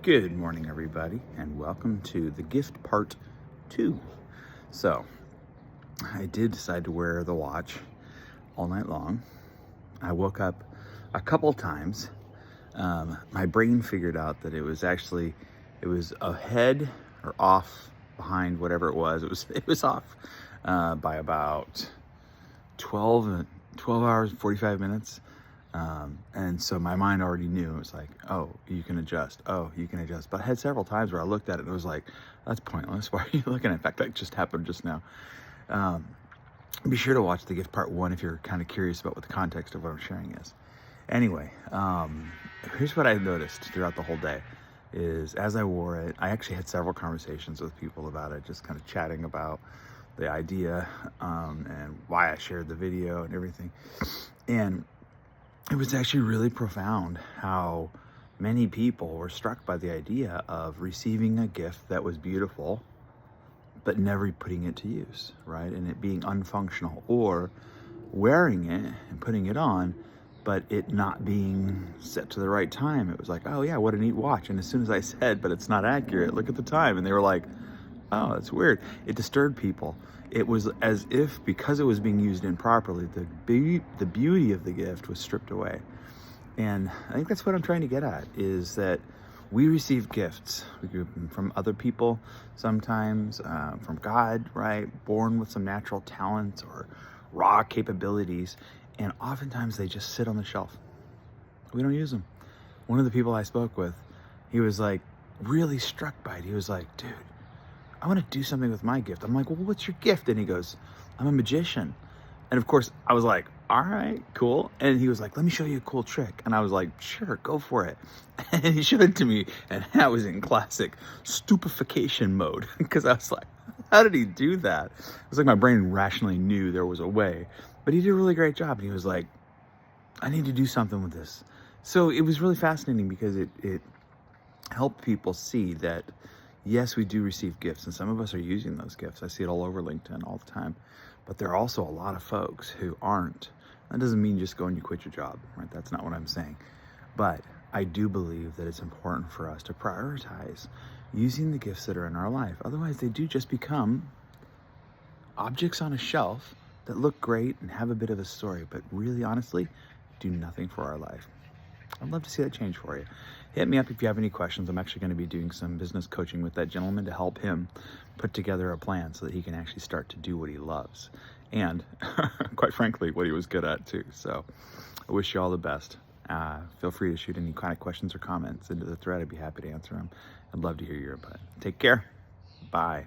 Good morning, everybody, and welcome to the gift part 2. So, I did decide to wear the watch all night long. I woke up a couple times. My brain figured out that it was ahead or off behind whatever it was. It was off by about 12 hours, 45 minutes. And so my mind already knew. It was like, oh, you can adjust. Oh, you can adjust. But I had several times where I looked at it and it was like, that's pointless. Why are you looking at it? In fact, that just happened just now. Um, be sure to watch the gift part 1 if you're kind of curious about what the context of what I'm sharing is. Anyway, here's what I noticed throughout the whole day is as I wore it, I actually had several conversations with people about it, just kind of chatting about the idea and why I shared the video and everything. And it was actually really profound how many people were struck by the idea of receiving a gift that was beautiful, but never putting it to use, right? And it being unfunctional, or wearing it and putting it on, but it not being set to the right time. It was like, oh yeah, what a neat watch. And as soon as I said, but it's not accurate, look at the time. And they were like, oh, that's weird. It disturbed people. It was as if, because it was being used improperly, the beauty of the gift was stripped away. And I think that's what I'm trying to get at, is that we receive gifts. We get them from other people sometimes, from God, right? Born with some natural talents or raw capabilities. And oftentimes they just sit on the shelf. We don't use them. One of the people I spoke with, he was like really struck by it. He was like, dude, I want to do something with my gift. I'm like, well, what's your gift? And he goes, I'm a magician. And of course, I was like, all right, cool. And he was like, let me show you a cool trick. And I was like, sure, go for it. And he showed it to me, and I was in classic stupefaction mode because I was like, how did he do that? It was like my brain rationally knew there was a way, but he did a really great job. And he was like, I need to do something with this. So it was really fascinating because it helped people see that, yes, we do receive gifts, and some of us are using those gifts. I see it all over LinkedIn all the time. But there are also a lot of folks who aren't. That doesn't mean just go and you quit your job, right? That's not what I'm saying. But I do believe that it's important for us to prioritize using the gifts that are in our life. Otherwise, they do just become objects on a shelf that look great and have a bit of a story, but really, honestly, do nothing for our life. I'd love to see that change for you. Hit me up if you have any questions. I'm actually going to be doing some business coaching with that gentleman to help him put together a plan so that he can actually start to do what he loves. And quite frankly, what he was good at too. So I wish you all the best. Feel free to shoot any kind of questions or comments into the thread. I'd be happy to answer them. I'd love to hear your input. Take care. Bye.